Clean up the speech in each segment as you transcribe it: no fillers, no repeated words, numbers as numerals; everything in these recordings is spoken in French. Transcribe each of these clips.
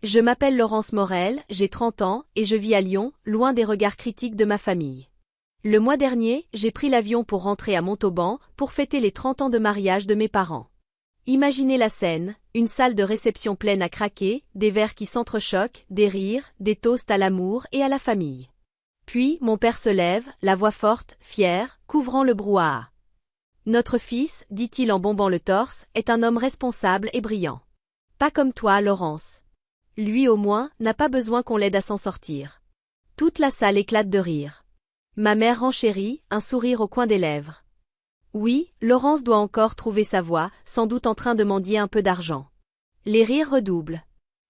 Je m'appelle Laurence Morel, j'ai 30 ans, et je vis à Lyon, loin des regards critiques de ma famille. Le mois dernier, j'ai pris l'avion pour rentrer à Montauban, pour fêter les 30 ans de mariage de mes parents. Imaginez la scène, une salle de réception pleine à craquer, des verres qui s'entrechoquent, des rires, des toasts à l'amour et à la famille. Puis, mon père se lève, la voix forte, fière, couvrant le brouhaha. Notre fils, dit-il en bombant le torse, est un homme responsable et brillant. Pas comme toi, Laurence. Lui au moins, n'a pas besoin qu'on l'aide à s'en sortir. Toute la salle éclate de rire. Ma mère renchérit, un sourire au coin des lèvres. Oui, Laurence doit encore trouver sa voie, sans doute en train de mendier un peu d'argent. Les rires redoublent.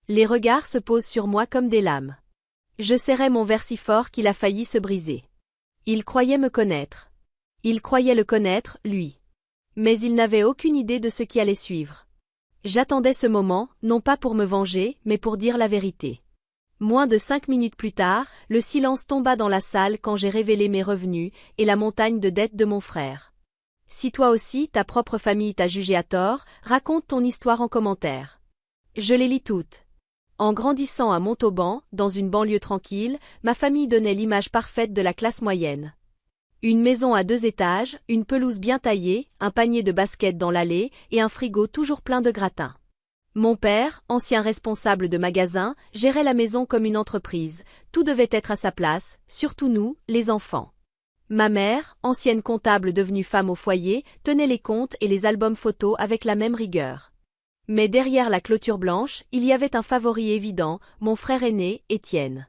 Les regards se posent sur moi comme des lames. Je serrais mon verre si fort qu'il a failli se briser. Il croyait me connaître. Il croyait le connaître, lui. Mais il n'avait aucune idée de ce qui allait suivre. J'attendais ce moment, non pas pour me venger, mais pour dire la vérité. Moins de 5 minutes plus tard, le silence tomba dans la salle quand j'ai révélé mes revenus et la montagne de dettes de mon frère. Si toi aussi, ta propre famille t'a jugé à tort, raconte ton histoire en commentaire. Je les lis toutes. En grandissant à Montauban, dans une banlieue tranquille, ma famille donnait l'image parfaite de la classe moyenne. Une maison à 2 étages, une pelouse bien taillée, un panier de basket dans l'allée et un frigo toujours plein de gratins. Mon père, ancien responsable de magasin, gérait la maison comme une entreprise, tout devait être à sa place, surtout nous, les enfants. Ma mère, ancienne comptable devenue femme au foyer, tenait les comptes et les albums photos avec la même rigueur. Mais derrière la clôture blanche, il y avait un favori évident, mon frère aîné, Étienne.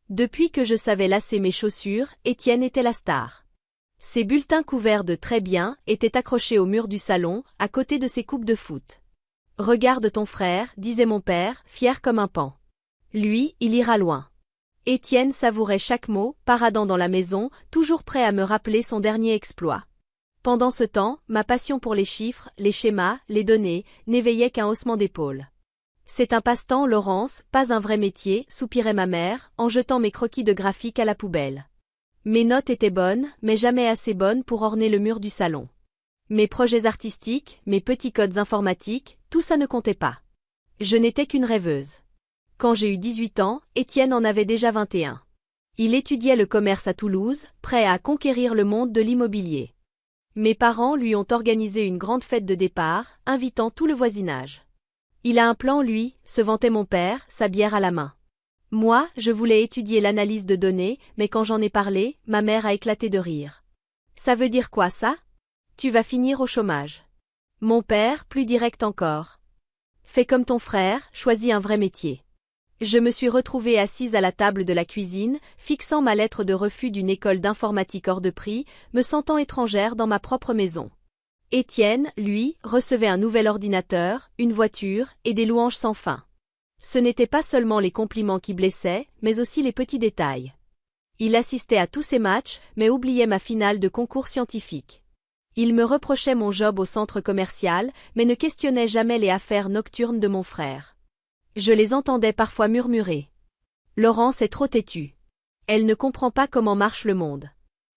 Depuis que je savais lasser mes chaussures, Étienne était la star. Ses bulletins couverts de très bien étaient accrochés au mur du salon, à côté de ses coupes de foot. « Regarde ton frère, disait mon père, fier comme un paon. Lui, il ira loin. » Étienne savourait chaque mot, paradant dans la maison, toujours prêt à me rappeler son dernier exploit. Pendant ce temps, ma passion pour les chiffres, les schémas, les données, n'éveillait qu'un haussement d'épaules. C'est un passe-temps, Laurence, pas un vrai métier, soupirait ma mère, en jetant mes croquis de graphique à la poubelle. Mes notes étaient bonnes, mais jamais assez bonnes pour orner le mur du salon. Mes projets artistiques, mes petits codes informatiques, tout ça ne comptait pas. Je n'étais qu'une rêveuse. Quand j'ai eu 18 ans, Étienne en avait déjà 21. Il étudiait le commerce à Toulouse, prêt à conquérir le monde de l'immobilier. Mes parents lui ont organisé une grande fête de départ, invitant tout le voisinage. Il a un plan, lui, se vantait mon père, sa bière à la main. Moi, je voulais étudier l'analyse de données, mais quand j'en ai parlé, ma mère a éclaté de rire. Ça veut dire quoi ça? Tu vas finir au chômage. Mon père, plus direct encore. Fais comme ton frère, choisis un vrai métier. Je me suis retrouvée assise à la table de la cuisine, fixant ma lettre de refus d'une école d'informatique hors de prix, me sentant étrangère dans ma propre maison. Étienne, lui, recevait un nouvel ordinateur, une voiture, et des louanges sans fin. Ce n'étaient pas seulement les compliments qui blessaient, mais aussi les petits détails. Il assistait à tous ces matchs, mais oubliait ma finale de concours scientifique. Il me reprochait mon job au centre commercial, mais ne questionnait jamais les affaires nocturnes de mon frère. Je les entendais parfois murmurer. Laurence est trop têtue. Elle ne comprend pas comment marche le monde.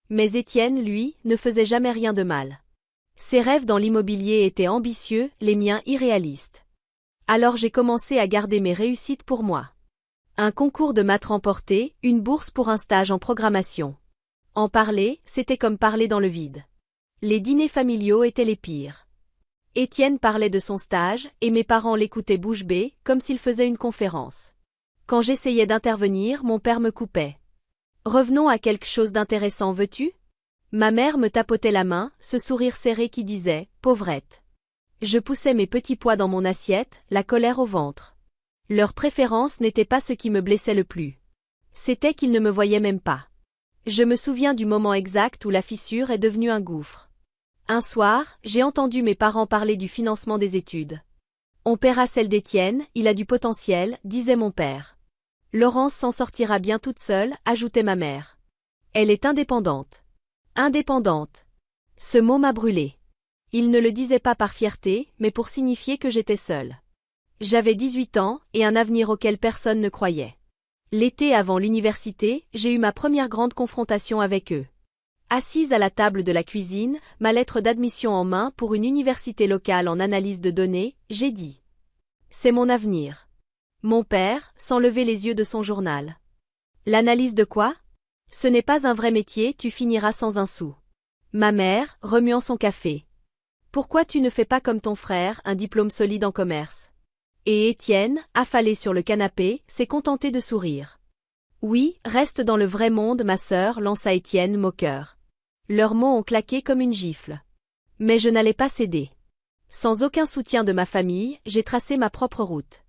Mais Étienne, lui, ne faisait jamais rien de mal. Ses rêves dans l'immobilier étaient ambitieux, les miens irréalistes. Alors j'ai commencé à garder mes réussites pour moi. Un concours de maths remporté, une bourse pour un stage en programmation. En parler, c'était comme parler dans le vide. Les dîners familiaux étaient les pires. Étienne parlait de son stage, et mes parents l'écoutaient bouche bée, comme s'il faisait une conférence. Quand j'essayais d'intervenir, mon père me coupait. Revenons à quelque chose d'intéressant, veux-tu? Ma mère me tapotait la main, ce sourire serré qui disait « Pauvrette ». Je poussais mes petits pois dans mon assiette, la colère au ventre. Leur préférence n'était pas ce qui me blessait le plus. C'était qu'ils ne me voyaient même pas. Je me souviens du moment exact où la fissure est devenue un gouffre. Un soir, j'ai entendu mes parents parler du financement des études. On paiera celle d'Étienne, il a du potentiel, disait mon père. Laurence s'en sortira bien toute seule, ajoutait ma mère. Elle est indépendante. Indépendante. Ce mot m'a brûlé. Il ne le disait pas par fierté, mais pour signifier que j'étais seule. J'avais 18 ans, et un avenir auquel personne ne croyait. L'été avant l'université, j'ai eu ma première grande confrontation avec eux. Assise à la table de la cuisine, ma lettre d'admission en main pour une université locale en analyse de données, j'ai dit. C'est mon avenir. Mon père, sans lever les yeux de son journal. L'analyse de quoi? Ce n'est pas un vrai métier, tu finiras sans un sou. Ma mère, remuant son café. Pourquoi tu ne fais pas comme ton frère, un diplôme solide en commerce? Et Étienne, affalé sur le canapé, s'est contenté de sourire. Oui, reste dans le vrai monde, ma sœur, lança Étienne moqueur. Leurs mots ont claqué comme une gifle. Mais je n'allais pas céder. Sans aucun soutien de ma famille, j'ai tracé ma propre route.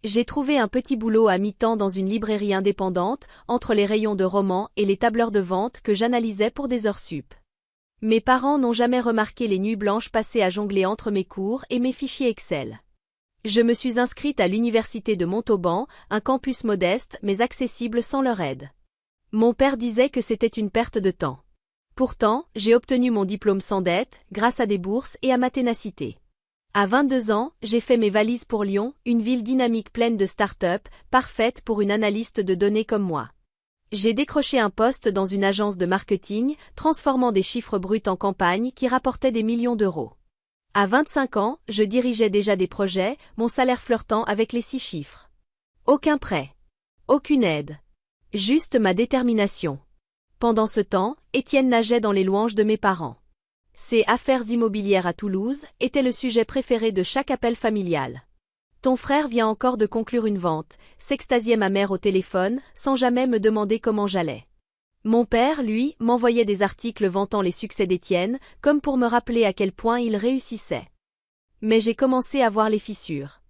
J'ai trouvé un petit boulot à mi-temps dans une librairie indépendante, entre les rayons de romans et les tableurs de vente que j'analysais pour des heures sup. Mes parents n'ont jamais remarqué les nuits blanches passées à jongler entre mes cours et mes fichiers Excel. Je me suis inscrite à l'université de Montauban, un campus modeste mais accessible sans leur aide. Mon père disait que c'était une perte de temps. Pourtant, j'ai obtenu mon diplôme sans dette, grâce à des bourses et à ma ténacité. À 22 ans, j'ai fait mes valises pour Lyon, une ville dynamique pleine de start-up, parfaite pour une analyste de données comme moi. J'ai décroché un poste dans une agence de marketing, transformant des chiffres bruts en campagnes qui rapportaient des millions d'euros. À 25 ans, je dirigeais déjà des projets, mon salaire flirtant avec les 6 chiffres. Aucun prêt. Aucune aide. Juste ma détermination. Pendant ce temps, Étienne nageait dans les louanges de mes parents. Ces affaires immobilières à Toulouse étaient le sujet préféré de chaque appel familial. Ton frère vient encore de conclure une vente, s'extasiait ma mère au téléphone, sans jamais me demander comment j'allais. Mon père, lui, m'envoyait des articles vantant les succès d'Étienne, comme pour me rappeler à quel point il réussissait. Mais j'ai commencé à voir les fissures.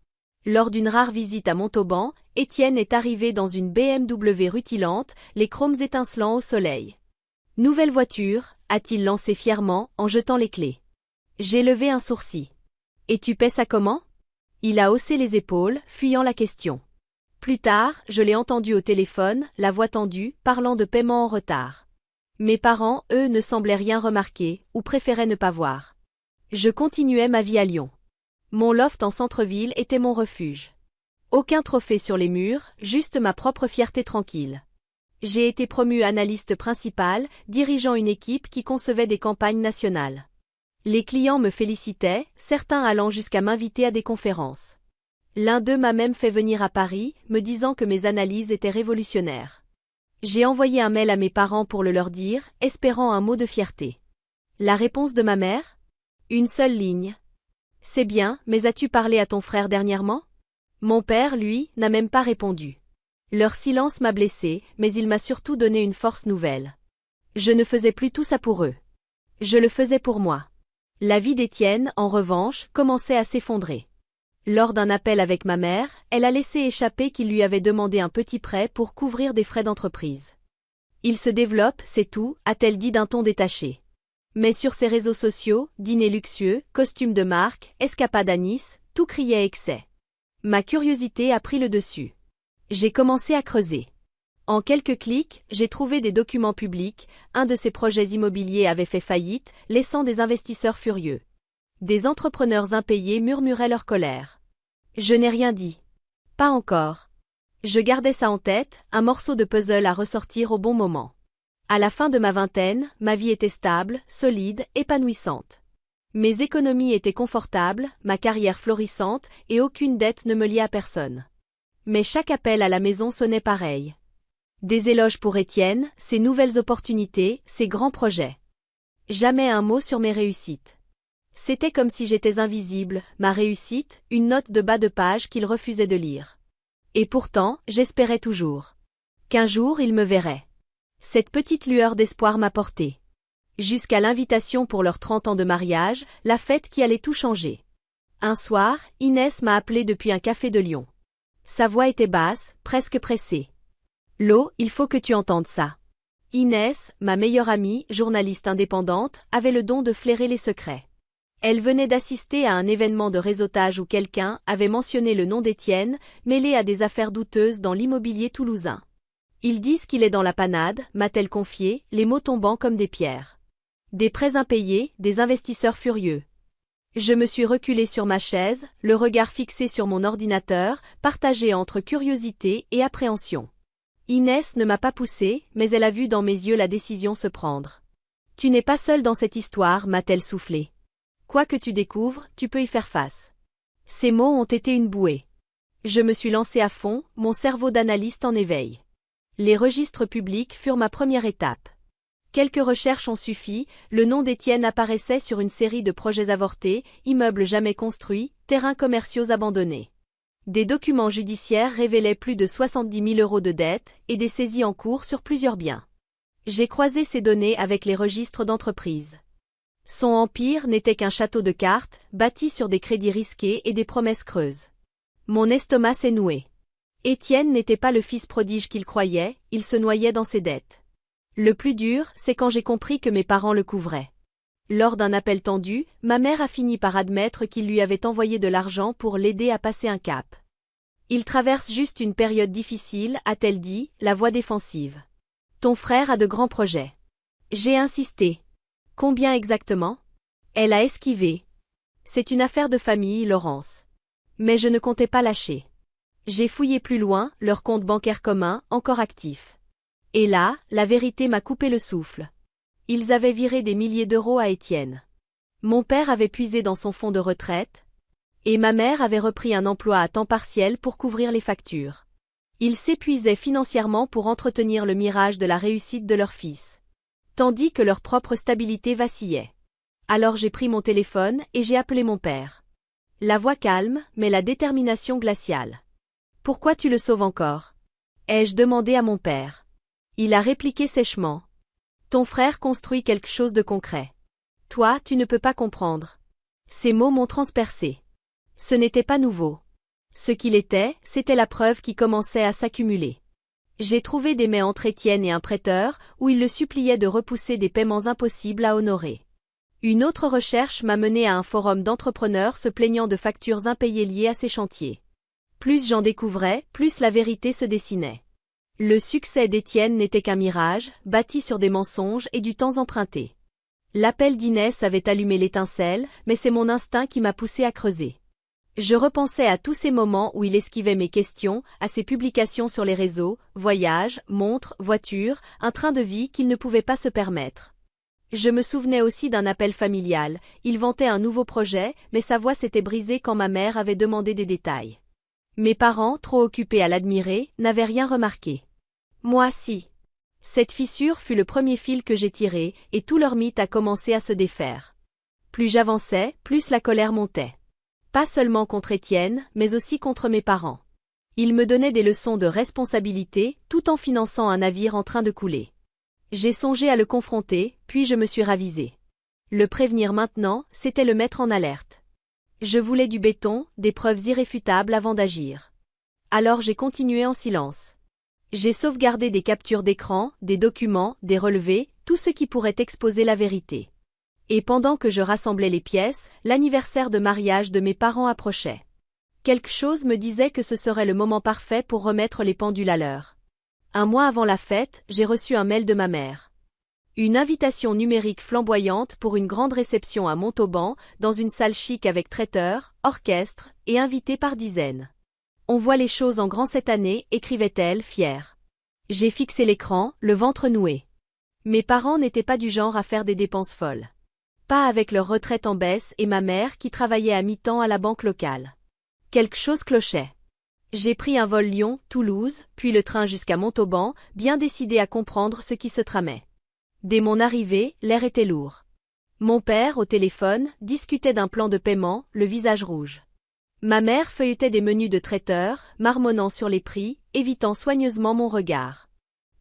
Lors d'une rare visite à Montauban, Étienne est arrivé dans une BMW rutilante, les chromes étincelant au soleil. « Nouvelle voiture », a-t-il lancé fièrement, en jetant les clés. J'ai levé un sourcil. « Et tu paies ça comment ?» Il a haussé les épaules, fuyant la question. Plus tard, je l'ai entendu au téléphone, la voix tendue, parlant de paiement en retard. Mes parents, eux, ne semblaient rien remarquer, ou préféraient ne pas voir. Je continuais ma vie à Lyon. Mon loft en centre-ville était mon refuge. Aucun trophée sur les murs, juste ma propre fierté tranquille. J'ai été promue analyste principale, dirigeant une équipe qui concevait des campagnes nationales. Les clients me félicitaient, certains allant jusqu'à m'inviter à des conférences. L'un d'eux m'a même fait venir à Paris, me disant que mes analyses étaient révolutionnaires. J'ai envoyé un mail à mes parents pour le leur dire, espérant un mot de fierté. La réponse de ma mère? Une seule ligne. C'est bien, mais as-tu parlé à ton frère dernièrement? Mon père, lui, n'a même pas répondu. Leur silence m'a blessé, mais il m'a surtout donné une force nouvelle. Je ne faisais plus tout ça pour eux. Je le faisais pour moi. La vie d'Étienne, en revanche, commençait à s'effondrer. Lors d'un appel avec ma mère, elle a laissé échapper qu'il lui avait demandé un petit prêt pour couvrir des frais d'entreprise. Il se développe, c'est tout, a-t-elle dit d'un ton détaché. Mais sur ses réseaux sociaux, dîners luxueux, costumes de marque, escapades à Nice, tout criait excès. Ma curiosité a pris le dessus. J'ai commencé à creuser. En quelques clics, j'ai trouvé des documents publics, un de ses projets immobiliers avait fait faillite, laissant des investisseurs furieux. Des entrepreneurs impayés murmuraient leur colère. Je n'ai rien dit. Pas encore. Je gardais ça en tête, un morceau de puzzle à ressortir au bon moment. À la fin de ma vingtaine, ma vie était stable, solide, épanouissante. Mes économies étaient confortables, ma carrière florissante, et aucune dette ne me liait à personne. Mais chaque appel à la maison sonnait pareil. Des éloges pour Étienne, ses nouvelles opportunités, ses grands projets. Jamais un mot sur mes réussites. C'était comme si j'étais invisible, ma réussite, une note de bas de page qu'il refusait de lire. Et pourtant, j'espérais toujours. Qu'un jour il me verrait. Cette petite lueur d'espoir m'a porté. Jusqu'à l'invitation pour leurs 30 ans de mariage, la fête qui allait tout changer. Un soir, Inès m'a appelé depuis un café de Lyon. Sa voix était basse, presque pressée. Lo, il faut que tu entendes ça. Inès, ma meilleure amie, journaliste indépendante, avait le don de flairer les secrets. Elle venait d'assister à un événement de réseautage où quelqu'un avait mentionné le nom d'Étienne, mêlé à des affaires douteuses dans l'immobilier toulousain. Ils disent qu'il est dans la panade, m'a-t-elle confié, les mots tombant comme des pierres. Des prêts impayés, des investisseurs furieux. Je me suis reculée sur ma chaise, le regard fixé sur mon ordinateur, partagé entre curiosité et appréhension. Inès ne m'a pas poussée, mais elle a vu dans mes yeux la décision se prendre. Tu n'es pas seule dans cette histoire, m'a-t-elle soufflé. Quoi que tu découvres, tu peux y faire face. Ces mots ont été une bouée. Je me suis lancé à fond, mon cerveau d'analyste en éveil. Les registres publics furent ma première étape. Quelques recherches ont suffi, le nom d'Étienne apparaissait sur une série de projets avortés, immeubles jamais construits, terrains commerciaux abandonnés. Des documents judiciaires révélaient plus de 70 000 € de dettes et des saisies en cours sur plusieurs biens. J'ai croisé ces données avec les registres d'entreprise. Son empire n'était qu'un château de cartes, bâti sur des crédits risqués et des promesses creuses. Mon estomac s'est noué. Étienne n'était pas le fils prodige qu'il croyait, il se noyait dans ses dettes. Le plus dur, c'est quand j'ai compris que mes parents le couvraient. Lors d'un appel tendu, ma mère a fini par admettre qu'il lui avait envoyé de l'argent pour l'aider à passer un cap. Il traverse juste une période difficile, a-t-elle dit, la voix défensive. Ton frère a de grands projets. J'ai insisté. Combien exactement? Elle a esquivé. C'est une affaire de famille, Laurence. Mais je ne comptais pas lâcher. J'ai fouillé plus loin, leur compte bancaire commun, encore actif. Et là, la vérité m'a coupé le souffle. Ils avaient viré des milliers d'euros à Étienne. Mon père avait puisé dans son fonds de retraite, et ma mère avait repris un emploi à temps partiel pour couvrir les factures. Ils s'épuisaient financièrement pour entretenir le mirage de la réussite de leur fils, tandis que leur propre stabilité vacillait. Alors j'ai pris mon téléphone et j'ai appelé mon père. La voix calme, mais la détermination glaciale. « Pourquoi tu le sauves encore ?» ai-je demandé à mon père. Il a répliqué sèchement. Ton frère construit quelque chose de concret. Toi, tu ne peux pas comprendre. Ces mots m'ont transpercé. Ce n'était pas nouveau. Ce qu'il était, c'était la preuve qui commençait à s'accumuler. J'ai trouvé des mails entre Étienne et un prêteur, où il le suppliait de repousser des paiements impossibles à honorer. Une autre recherche m'a mené à un forum d'entrepreneurs se plaignant de factures impayées liées à ces chantiers. Plus j'en découvrais, plus la vérité se dessinait. Le succès d'Étienne n'était qu'un mirage, bâti sur des mensonges et du temps emprunté. L'appel d'Inès avait allumé l'étincelle, mais c'est mon instinct qui m'a poussé à creuser. Je repensais à tous ces moments où il esquivait mes questions, à ses publications sur les réseaux, voyages, montres, voitures, un train de vie qu'il ne pouvait pas se permettre. Je me souvenais aussi d'un appel familial, il vantait un nouveau projet, mais sa voix s'était brisée quand ma mère avait demandé des détails. Mes parents, trop occupés à l'admirer, n'avaient rien remarqué. Moi si. Cette fissure fut le premier fil que j'ai tiré, et tout leur mythe a commencé à se défaire. Plus j'avançais, plus la colère montait. Pas seulement contre Étienne, mais aussi contre mes parents. Ils me donnaient des leçons de responsabilité, tout en finançant un navire en train de couler. J'ai songé à le confronter, puis je me suis ravisé. Le prévenir maintenant, c'était le mettre en alerte. Je voulais du béton, des preuves irréfutables avant d'agir. Alors j'ai continué en silence. J'ai sauvegardé des captures d'écran, des documents, des relevés, tout ce qui pourrait exposer la vérité. Et pendant que je rassemblais les pièces, l'anniversaire de mariage de mes parents approchait. Quelque chose me disait que ce serait le moment parfait pour remettre les pendules à l'heure. Un mois avant la fête, j'ai reçu un mail de ma mère. Une invitation numérique flamboyante pour une grande réception à Montauban, dans une salle chic avec traiteur, orchestre, et invités par dizaines. On voit les choses en grand cette année, écrivait-elle, fière. J'ai fixé l'écran, le ventre noué. Mes parents n'étaient pas du genre à faire des dépenses folles. Pas avec leur retraite en baisse et ma mère qui travaillait à mi-temps à la banque locale. Quelque chose clochait. J'ai pris un vol Lyon-Toulouse, puis le train jusqu'à Montauban, bien décidé à comprendre ce qui se tramait. Dès mon arrivée, l'air était lourd. Mon père, au téléphone, discutait d'un plan de paiement, le visage rouge. Ma mère feuilletait des menus de traiteur, marmonnant sur les prix, évitant soigneusement mon regard.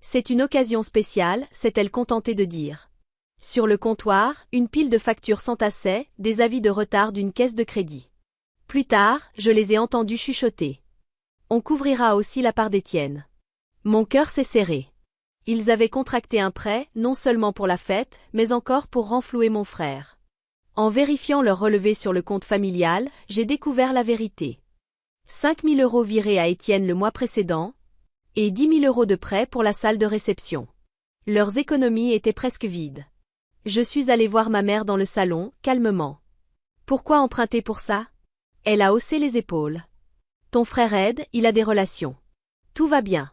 C'est une occasion spéciale, s'est-elle contentée de dire. Sur le comptoir, une pile de factures s'entassait, des avis de retard d'une caisse de crédit. Plus tard, je les ai entendus chuchoter. On couvrira aussi la part d'Étienne. Mon cœur s'est serré. Ils avaient contracté un prêt, non seulement pour la fête, mais encore pour renflouer mon frère. En vérifiant leur relevé sur le compte familial, j'ai découvert la vérité. 5 000 € virés à Étienne le mois précédent, et 10 000 € de prêt pour la salle de réception. Leurs économies étaient presque vides. Je suis allée voir ma mère dans le salon, calmement. Pourquoi emprunter pour ça? Elle a haussé les épaules. Ton frère aide, il a des relations. Tout va bien.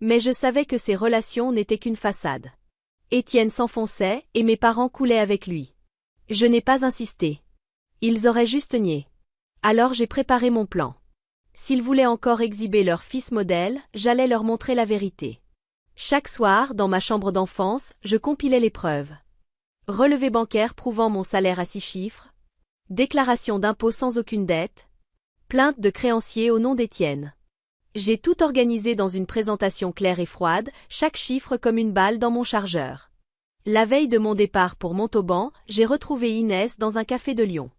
Mais je savais que ces relations n'étaient qu'une façade. Étienne s'enfonçait, et mes parents coulaient avec lui. Je n'ai pas insisté. Ils auraient juste nié. Alors j'ai préparé mon plan. S'ils voulaient encore exhiber leur fils modèle, j'allais leur montrer la vérité. Chaque soir, dans ma chambre d'enfance, je compilais les preuves. Relevé bancaire prouvant mon salaire à 6 chiffres. Déclaration d'impôt sans aucune dette. Plainte de créancier au nom d'Étienne. J'ai tout organisé dans une présentation claire et froide, chaque chiffre comme une balle dans mon chargeur. La veille de mon départ pour Montauban, j'ai retrouvé Inès dans un café de Lyon.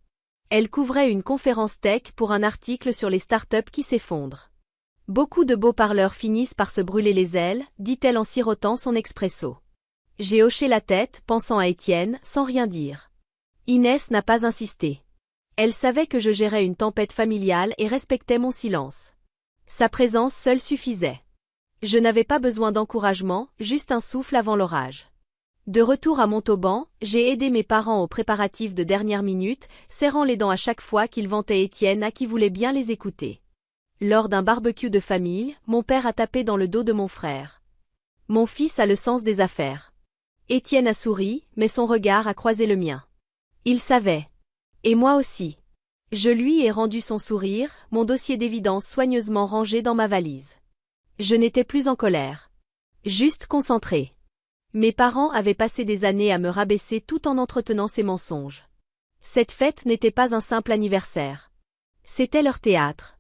Elle couvrait une conférence tech pour un article sur les startups qui s'effondrent. Beaucoup de beaux parleurs finissent par se brûler les ailes, dit-elle en sirotant son expresso. J'ai hoché la tête, pensant à Étienne, sans rien dire. Inès n'a pas insisté. Elle savait que je gérais une tempête familiale et respectait mon silence. Sa présence seule suffisait. Je n'avais pas besoin d'encouragement, juste un souffle avant l'orage. De retour à Montauban, j'ai aidé mes parents aux préparatifs de dernière minute, serrant les dents à chaque fois qu'ils vantaient Étienne à qui voulait bien les écouter. Lors d'un barbecue de famille, mon père a tapé dans le dos de mon frère. Mon fils a le sens des affaires. Étienne a souri, mais son regard a croisé le mien. Il savait. Et moi aussi. Je lui ai rendu son sourire, mon dossier d'évidence soigneusement rangé dans ma valise. Je n'étais plus en colère. Juste concentrée. Mes parents avaient passé des années à me rabaisser tout en entretenant ces mensonges. Cette fête n'était pas un simple anniversaire. C'était leur théâtre.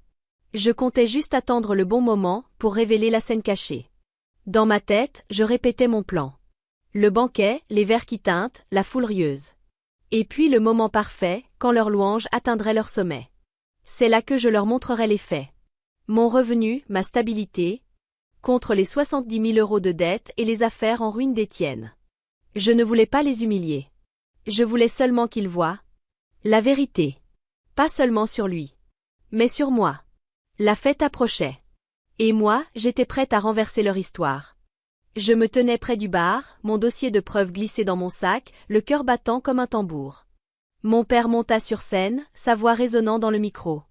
Je comptais juste attendre le bon moment pour révéler la scène cachée. Dans ma tête, je répétais mon plan. Le banquet, les verres qui tintent, la foule rieuse. Et puis le moment parfait, quand leur louange atteindrait leur sommet. C'est là que je leur montrerai les faits. Mon revenu, ma stabilité, contre les 70 000 € de dette et les affaires en ruine d'Étienne. Je ne voulais pas les humilier. Je voulais seulement qu'ils voient la vérité. Pas seulement sur lui, mais sur moi. La fête approchait. Et moi, j'étais prête à renverser leur histoire. Je me tenais près du bar, mon dossier de preuves glissé dans mon sac, le cœur battant comme un tambour. Mon père monta sur scène, sa voix résonnant dans le micro.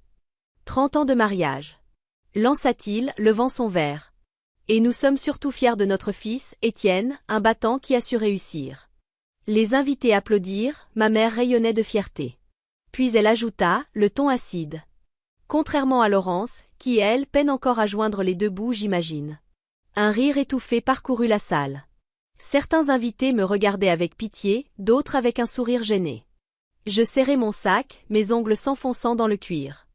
30 ans de mariage. Lança-t-il, levant son verre. Et nous sommes surtout fiers de notre fils, Étienne, un battant qui a su réussir. Les invités applaudirent, ma mère rayonnait de fierté. Puis elle ajouta, le ton acide. Contrairement à Laurence, qui elle peine encore à joindre les deux bouts, j'imagine. Un rire étouffé parcourut la salle. Certains invités me regardaient avec pitié, d'autres avec un sourire gêné. Je serrai mon sac, mes ongles s'enfonçant dans le cuir.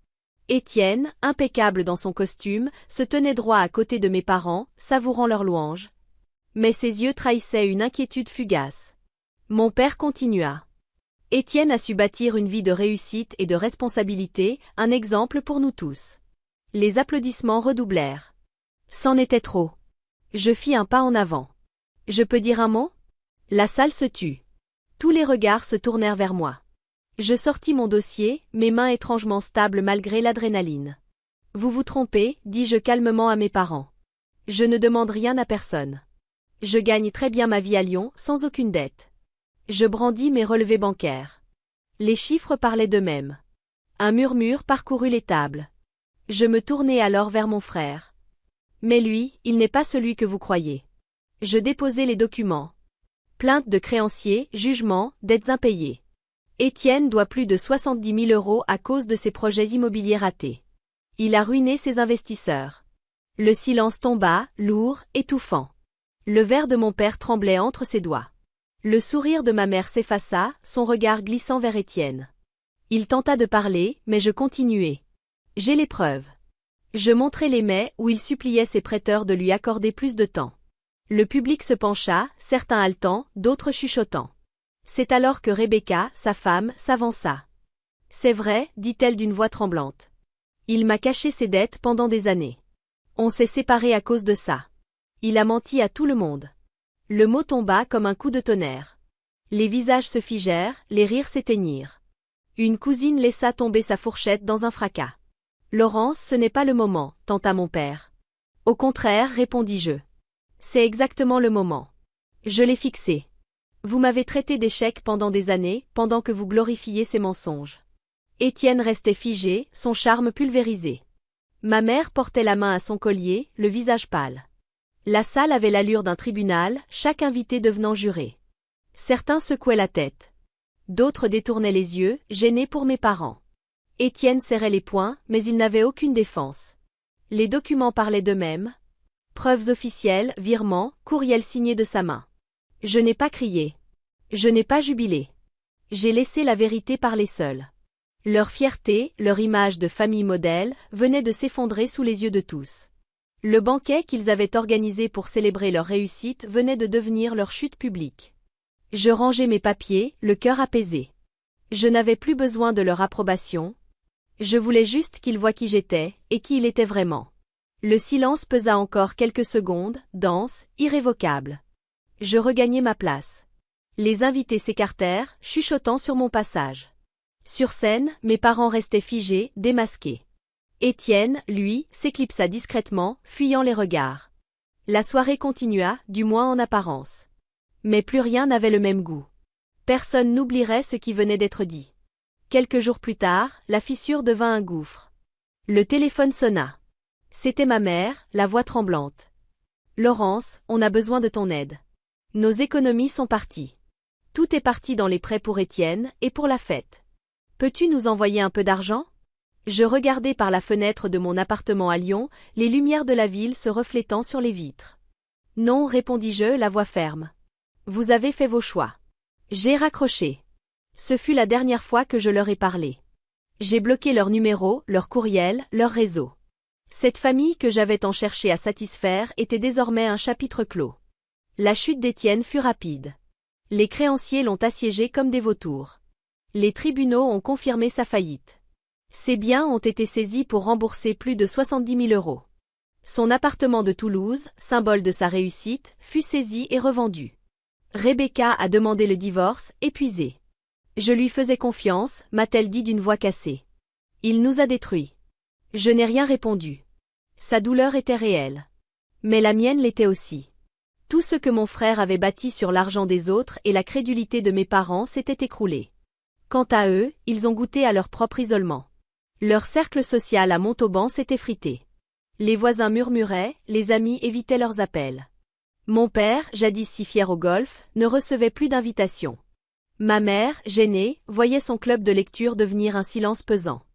Étienne, impeccable dans son costume, se tenait droit à côté de mes parents, savourant leur louange. Mais ses yeux trahissaient une inquiétude fugace. Mon père continua. Étienne a su bâtir une vie de réussite et de responsabilité, un exemple pour nous tous. Les applaudissements redoublèrent. C'en était trop. Je fis un pas en avant. Je peux dire un mot? La salle se tut. Tous les regards se tournèrent vers moi. Je sortis mon dossier, mes mains étrangement stables malgré l'adrénaline. Vous vous trompez, dis-je calmement à mes parents. Je ne demande rien à personne. Je gagne très bien ma vie à Lyon, sans aucune dette. Je brandis mes relevés bancaires. Les chiffres parlaient d'eux-mêmes. Un murmure parcourut les tables. Je me tournai alors vers mon frère. Mais lui, il n'est pas celui que vous croyez. Je déposai les documents. Plainte de créanciers, jugement, dettes impayées. Étienne doit plus de 70 000 € à cause de ses projets immobiliers ratés. Il a ruiné ses investisseurs. Le silence tomba, lourd, étouffant. Le verre de mon père tremblait entre ses doigts. Le sourire de ma mère s'effaça, son regard glissant vers Étienne. Il tenta de parler, mais je continuai. J'ai les preuves. Je montrai les mets où il suppliait ses prêteurs de lui accorder plus de temps. Le public se pencha, certains haletants, d'autres chuchotant. C'est alors que Rebecca, sa femme, s'avança. C'est vrai, dit-elle d'une voix tremblante. Il m'a caché ses dettes pendant des années. On s'est séparés à cause de ça. Il a menti à tout le monde. Le mot tomba comme un coup de tonnerre. Les visages se figèrent, les rires s'éteignirent. Une cousine laissa tomber sa fourchette dans un fracas. Laurence, ce n'est pas le moment, tenta mon père. Au contraire, répondis-je. C'est exactement le moment. Je l'ai fixé. Vous m'avez traité d'échec pendant des années, pendant que vous glorifiez ces mensonges. Étienne restait figé, son charme pulvérisé. Ma mère portait la main à son collier, le visage pâle. La salle avait l'allure d'un tribunal, chaque invité devenant juré. Certains secouaient la tête. D'autres détournaient les yeux, gênés pour mes parents. Étienne serrait les poings, mais il n'avait aucune défense. Les documents parlaient d'eux-mêmes. Preuves officielles, virements, courriel signé de sa main. Je n'ai pas crié. Je n'ai pas jubilé. J'ai laissé la vérité parler seule. Leur fierté, leur image de famille modèle, venait de s'effondrer sous les yeux de tous. Le banquet qu'ils avaient organisé pour célébrer leur réussite venait de devenir leur chute publique. Je rangeais mes papiers, le cœur apaisé. Je n'avais plus besoin de leur approbation. Je voulais juste qu'ils voient qui j'étais, et qui il était vraiment. Le silence pesa encore quelques secondes, dense, irrévocable. Je regagnai ma place. Les invités s'écartèrent, chuchotant sur mon passage. Sur scène, mes parents restaient figés, démasqués. Étienne, lui, s'éclipsa discrètement, fuyant les regards. La soirée continua, du moins en apparence. Mais plus rien n'avait le même goût. Personne n'oublierait ce qui venait d'être dit. Quelques jours plus tard, la fissure devint un gouffre. Le téléphone sonna. C'était ma mère, la voix tremblante. « Laurence, on a besoin de ton aide. Nos économies sont parties. Tout est parti dans les prêts pour Étienne, et pour la fête. Peux-tu nous envoyer un peu d'argent ?» Je regardais par la fenêtre de mon appartement à Lyon, les lumières de la ville se reflétant sur les vitres. « Non, répondis-je, la voix ferme. Vous avez fait vos choix. » J'ai raccroché. Ce fut la dernière fois que je leur ai parlé. J'ai bloqué leurs numéros, leurs courriels, leurs réseaux. Cette famille que j'avais tant cherché à satisfaire était désormais un chapitre clos. La chute d'Étienne fut rapide. Les créanciers l'ont assiégé comme des vautours. Les tribunaux ont confirmé sa faillite. Ses biens ont été saisis pour rembourser plus de 70 000 euros. Son appartement de Toulouse, symbole de sa réussite, fut saisi et revendu. Rebecca a demandé le divorce, épuisée. Je lui faisais confiance, m'a-t-elle dit d'une voix cassée. Il nous a détruits. Je n'ai rien répondu. Sa douleur était réelle. Mais la mienne l'était aussi. Tout ce que mon frère avait bâti sur l'argent des autres et la crédulité de mes parents s'était écroulé. Quant à eux, ils ont goûté à leur propre isolement. Leur cercle social à Montauban s'est effrité. Les voisins murmuraient, les amis évitaient leurs appels. Mon père, jadis si fier au golf, ne recevait plus d'invitations. Ma mère, gênée, voyait son club de lecture devenir un silence pesant.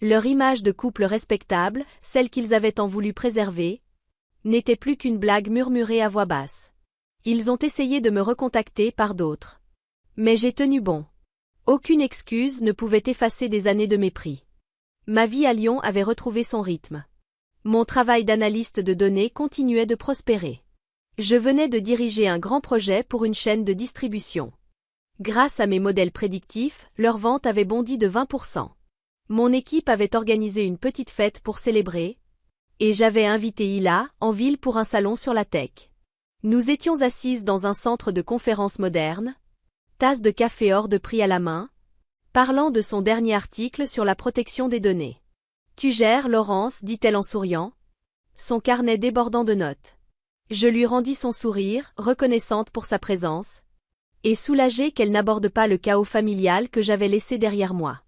Leur image de couple respectable, celle qu'ils avaient tant voulu préserver, n'était plus qu'une blague murmurée à voix basse. Ils ont essayé de me recontacter par d'autres. Mais j'ai tenu bon. Aucune excuse ne pouvait effacer des années de mépris. Ma vie à Lyon avait retrouvé son rythme. Mon travail d'analyste de données continuait de prospérer. Je venais de diriger un grand projet pour une chaîne de distribution. Grâce à mes modèles prédictifs, leur vente avait bondi de 20%. Mon équipe avait organisé une petite fête pour célébrer, et j'avais invité Hila, en ville pour un salon sur la tech. Nous étions assises dans un centre de conférences moderne, tasse de café hors de prix à la main, parlant de son dernier article sur la protection des données. « Tu gères, Laurence, dit-elle en souriant, son carnet débordant de notes. Je lui rendis son sourire, reconnaissante pour sa présence, et soulagée qu'elle n'aborde pas le chaos familial que j'avais laissé derrière moi.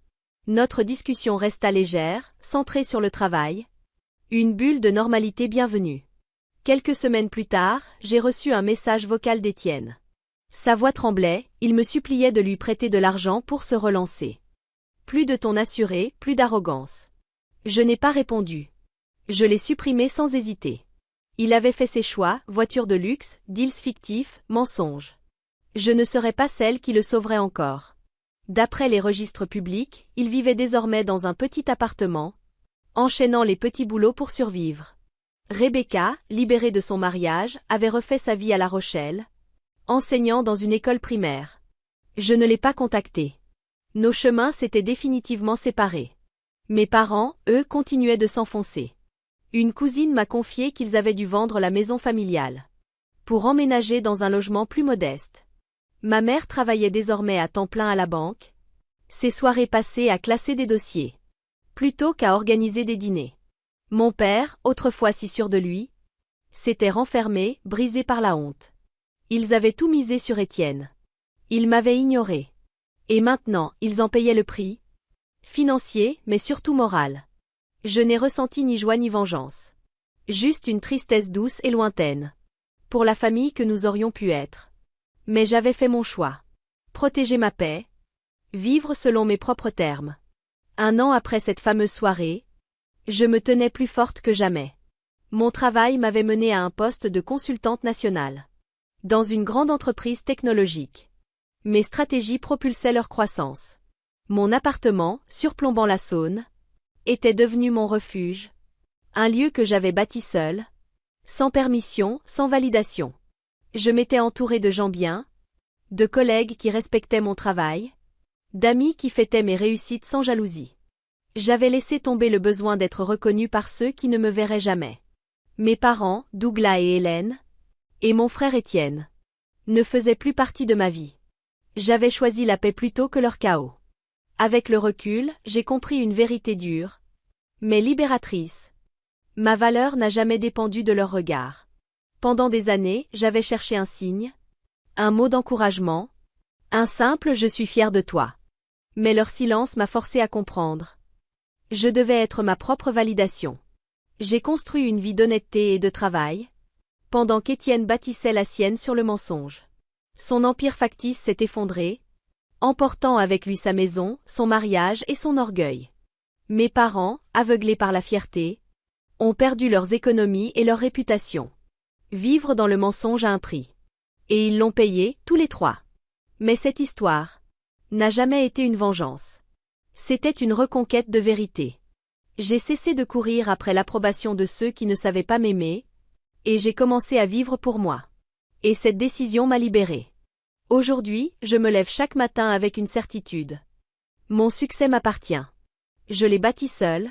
Notre discussion resta légère, centrée sur le travail. Une bulle de normalité bienvenue. Quelques semaines plus tard, j'ai reçu un message vocal d'Étienne. Sa voix tremblait, il me suppliait de lui prêter de l'argent pour se relancer. Plus de ton assuré, plus d'arrogance. Je n'ai pas répondu. Je l'ai supprimé sans hésiter. Il avait fait ses choix, voiture de luxe, deals fictifs, mensonges. Je ne serais pas celle qui le sauverait encore. D'après les registres publics, il vivait désormais dans un petit appartement, enchaînant les petits boulots pour survivre. Rebecca, libérée de son mariage, avait refait sa vie à La Rochelle, enseignant dans une école primaire. Je ne l'ai pas contactée. Nos chemins s'étaient définitivement séparés. Mes parents, eux, continuaient de s'enfoncer. Une cousine m'a confié qu'ils avaient dû vendre la maison familiale pour emménager dans un logement plus modeste. Ma mère travaillait désormais à temps plein à la banque, ses soirées passées à classer des dossiers, plutôt qu'à organiser des dîners. Mon père, autrefois si sûr de lui, s'était renfermé, brisé par la honte. Ils avaient tout misé sur Étienne. Ils m'avaient ignoré. Et maintenant, ils en payaient le prix, financier, mais surtout moral. Je n'ai ressenti ni joie ni vengeance. Juste une tristesse douce et lointaine. Pour la famille que nous aurions pu être. Mais j'avais fait mon choix. Protéger ma paix. Vivre selon mes propres termes. Un an après cette fameuse soirée, je me tenais plus forte que jamais. Mon travail m'avait menée à un poste de consultante nationale. Dans une grande entreprise technologique. Mes stratégies propulsaient leur croissance. Mon appartement, surplombant la Saône, était devenu mon refuge. Un lieu que j'avais bâti seul, sans permission, sans validation. Je m'étais entourée de gens bien, de collègues qui respectaient mon travail, d'amis qui fêtaient mes réussites sans jalousie. J'avais laissé tomber le besoin d'être reconnue par ceux qui ne me verraient jamais. Mes parents, Douglas et Hélène, et mon frère Étienne, ne faisaient plus partie de ma vie. J'avais choisi la paix plutôt que leur chaos. Avec le recul, j'ai compris une vérité dure, mais libératrice. Ma valeur n'a jamais dépendu de leur regard. Pendant des années, j'avais cherché un signe, un mot d'encouragement, un simple « je suis fier de toi ». Mais leur silence m'a forcé à comprendre. Je devais être ma propre validation. J'ai construit une vie d'honnêteté et de travail, pendant qu'Étienne bâtissait la sienne sur le mensonge. Son empire factice s'est effondré, emportant avec lui sa maison, son mariage et son orgueil. Mes parents, aveuglés par la fierté, ont perdu leurs économies et leur réputation. Vivre dans le mensonge a un prix. Et ils l'ont payé, tous les trois. Mais cette histoire n'a jamais été une vengeance. C'était une reconquête de vérité. J'ai cessé de courir après l'approbation de ceux qui ne savaient pas m'aimer, et j'ai commencé à vivre pour moi. Et cette décision m'a libérée. Aujourd'hui, je me lève chaque matin avec une certitude. Mon succès m'appartient. Je l'ai bâti seul,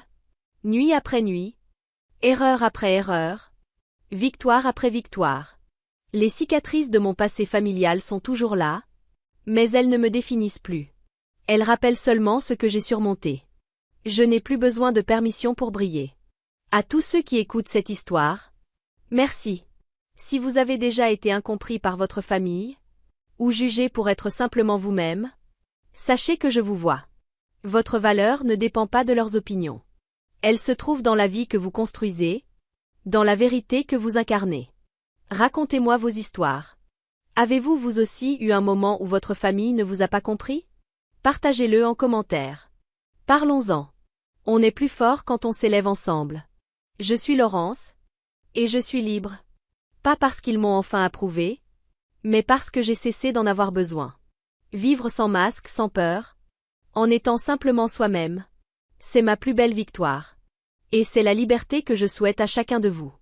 nuit après nuit, erreur après erreur, victoire après victoire. Les cicatrices de mon passé familial sont toujours là, mais elles ne me définissent plus. Elles rappellent seulement ce que j'ai surmonté. Je n'ai plus besoin de permission pour briller. À tous ceux qui écoutent cette histoire, merci. Si vous avez déjà été incompris par votre famille, ou jugé pour être simplement vous-même, sachez que je vous vois. Votre valeur ne dépend pas de leurs opinions. Elle se trouve dans la vie que vous construisez, dans la vérité que vous incarnez. Racontez-moi vos histoires. Avez-vous vous aussi eu un moment où votre famille ne vous a pas compris? Partagez-le en commentaire. Parlons-en. On est plus fort quand on s'élève ensemble. Je suis Laurence, et je suis libre. Pas parce qu'ils m'ont enfin approuvé, mais parce que j'ai cessé d'en avoir besoin. Vivre sans masque, sans peur, en étant simplement soi-même, c'est ma plus belle victoire. Et c'est la liberté que je souhaite à chacun de vous.